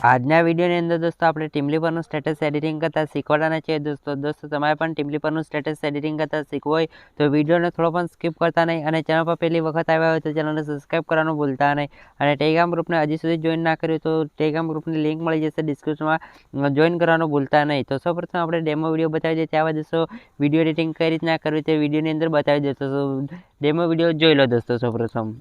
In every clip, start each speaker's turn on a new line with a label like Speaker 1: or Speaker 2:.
Speaker 1: આજના વિડીયોની અંદર દોસ્તો આપણે ટીમલી પરનું સ્ટેટસ એડિટિંગ કરતા શીખવાડવાના છીએ દોસ્તો તમારે પણ ટીમલી પરનું સ્ટેટસ એડિટિંગ કરતા શીખવું હોય તો વિડીયોને થોડો પણ સ્કીપ કરતા નહીં અને ચેનલ પર પહેલી વખત આવ્યા હોય તો ચેનલને સબસ્ક્રાઈબ કરવાનું ભૂલતા નહીં અને ટેલિગ્રામ ગ્રુપને હજી સુધી જોઈન ના કર્યું તો ટેલિગ્રામ ગ્રુપની લિંક મળી જશે ડિસ્ક્રિપ્શનમાં જોઈન કરવાનું ભૂલતા નહીં. તો સૌપ્રથમ આપણે ડેમો વિડીયો બતાવી દઈએ ત્યારબાદ દોસ્તો વિડીયો એડિટિંગ કઈ રીતના કરવી તે વિડીયોની અંદર બતાવી દે. તો ડેમો વિડીયો જોઈ લો દોસ્તો. સૌપ્રથમ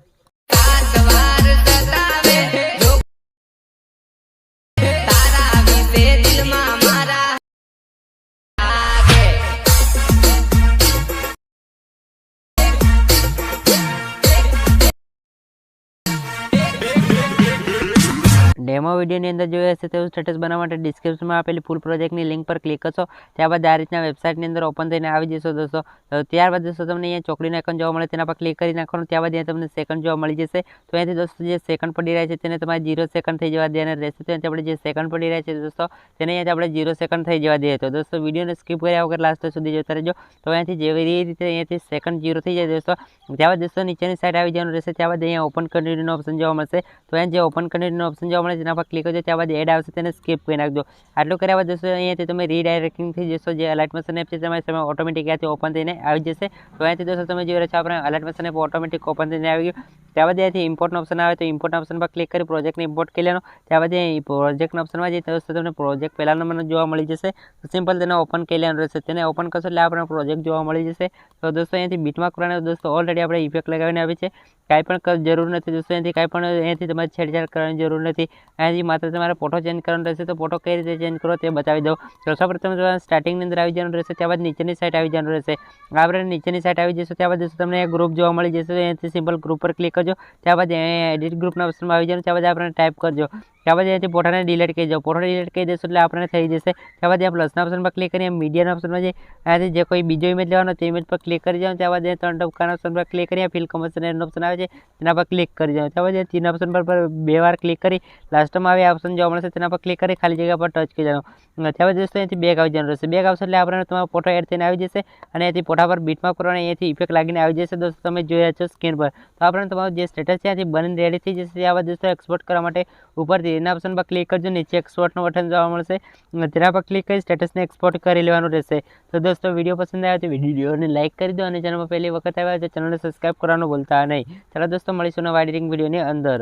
Speaker 1: ડેમો વિડીયોની અંદર જોઈ હશે તેવું સ્ટેટસ બનાવવા માટે ડિસ્ક્રિપ્શનમાં આપેલી ફૂલ પ્રોજેક્ટની લિંક પર ક્લિક કરશો. ત્યારબાદ આ રીતના વેબસાઇટની અંદર ઓપન થઈને આવી જશો દોસ્તો. ત્યારબાદ દોસ્તો તમને અહીંયા ચોકડીનો આઇકન જોવા મળે તેના પર ક્લિક કરી નાખવાનું. ત્યારબાદ અહીંયા તમને સેકન્ડ જોવા મળી જશે. તો અહીંયાથી દોસ્તો જે સેકન્ડ પડી રહ્યા છે તેને તમારે 0 સેકન્ડ થઈ જવા દેવાના રહેશે. તો અહીંયાથી આપણે જે સેકન્ડ પડી રહ્યા છે દોસ્તો તેને અહીંયાથી આપણે 0 સેકન્ડ થઈ જવા દઈએ. તો દોસ્તો વિડીયોને સ્કીપ કર્યા વગર લાસ્ટ સુધી જોતા રહેજો. તો અહીંયાથી જેવી રીતે અહીંયાથી સેકન્ડ 0 થઈ જાય દોસ્તો ત્યારબાદ દોસ્તો નીચેની સાઈડ આવી જવાનું રહેશે. ત્યારબાદ અહીંયા ઓપન કન્ટિન્યુનો ઓપ્શન જોવા મળશે. તો અહીંયા જે ઓપન કન્ટિન્યુનો ઓપ્શન જોવા મળે તેના પર ક્લિક કરજો. ત્યારબાદ એડ આવશે તેને સ્કીપ કરી નાખજો. આટલું કર્યા બાદ દોસ્તો અહીંયાથી તમે રીડાયરેક્ટિંગ થઈ જશો. જે અલાઇટ મોશન એપ છે તમારી સામે ઓટોમેટિક ત્યાંથી ઓપન થઈને આવી જશે. તો અહીંયાથી દોસ્તો તમે જોઈ રહ્યા છો આપણે અલાઇટ મોશન એપ ઓટોમેટિક ઓપન થઈને આવી ગયું. ત્યારબાદ અહીંયાથી ઇમ્પોર્ટનો ઓપ્શન આવે તો ઇમ્પોર્ટના ઓપ્શન પર ક્લિક કરી પ્રોજેક્ટને ઇમ્પોર્ટ કરી લેવાનો. ત્યારબાદ અહીં પ્રોજેક્ટના ઓપ્શનમાં જઈએ દોસ્તો તમને પ્રોજેક્ટ પહેલા નંબરનો જોવા મળી જશે. તો સિમ્પલ તેને ઓપન કરી લેવાનું રહેશે. તેને ઓપન કરશો એટલે આપણને પ્રોજેક્ટ જોવા મળી જશે. તો દોસ્તો અહીંયાથી બીટમાર્ક કરવાના દોસ્તો ઓલરેડી આપણે ઇફેક્ટ લગાવીને આવી છે. કાંઈ પણ જરૂર નથી દોસ્તો. અહીંયાથી કાંઈ પણ અહીંયાથી તમારે છેડછાડ કરવાની જરૂર નથી. અહીંયાથી માત્ર તમારે ફોટો ચેન્જ કરવાનો રહેશે. તો ફોટો કઈ રીતે ચેન્જ કરો તે બતાવી દઉં. તો સૌપ્રથમ સ્ટાર્ટિંગની અંદર આવી જવાનું રહેશે. ત્યારબાદ નીચેની સાઈડ આવી જવાનું રહેશે. આપણે નીચેની સાઈડ આવી જશું. ત્યારબાદ દોસ્તો તમને ગ્રુપ જોવા મળી જશે. અહીંયાથી સિમ્પલ ગ્રુપ પર ક્લિક કરજો. ત્યારબાદ એડિટ ગ્રુપના ઓપ્શનમાં આવી જવાનું. ત્યારબાદ આપણે ટાઈપ કરજો. ત્યારબાદ અહીંયાથી ફોટાને ડિલીટ કરી જાઓ. ફોટો ડિલીટ કરી દેશો એટલે આપણે થઈ જશે. ત્યારબાદ અહીંયા પ્લસના ઓપ્શન પર ક્લિક કરી મીડિયાના ઓપ્શનમાં જઈ અહીંયાથી જે કોઈ બીજો ઇમેજ લેવાનો તે ઇમેજ પર ક્લિક કરી જાઓ. ત્યારબાદ અહીંયા 3 ટપકાના ઓપ્શન પર ક્લિક કરી ફિલ કમર્શિયલ ઓપ્શન આવે છે તેના પર ક્લિક કરી જાઓ. ત્યારબાદ 3 ઓપ્શન પર 2 વાર ક્લિક કરી લાસ્ટમાં આવી ઓપ્શન જોવા મળશે તેના પર ક્લિક કરી ખાલી જગ્યા પર ટચ કરી જવાનું. ત્યારબાદ દોસ્તો અહીંયાથી બેક આવી જવાનું રહેશે. બેક આવશે એટલે આપણે તમારો ફોટો એડ થઈને આવી જશે અને અહીંયાથી ફોટા પર બીટમાર્ક કરવાની અહીંયાથી ઇફેક્ટ લાગીને આવી જશે. દોસ્તો તમે જોઈ રહ્યા છો સ્ક્રીન પર. તો આપણે તમારું જે સ્ટેટસ છે ત્યાંથી બનીને રેડી થઈ જશે. ત્યારબાદ દોસ્તો એક્સપોર્ટ કરવા માટે ઉપરથી એના ઓપ્શન પર ક્લિક કરજો. નીચે એક્સપોર્ટનું બટન જોવા મળશે તેના પર ક્લિક કરી સ્ટેટસને એક્સપોર્ટ કરી લેવાનું રહેશે. તો દોસ્તો વિડીયો પસંદ આવ્યો તો વિડીયોને લાઇક કરી દો અને ચેનલમાં પહેલી વખત આવ્યા તો ચેનલને સબસ્ક્રાઈબ કરવાનું ભૂલતા નહીં. ચાલો દોસ્તો મળીશું નવા એડિટિંગ વિડીયોની અંદર.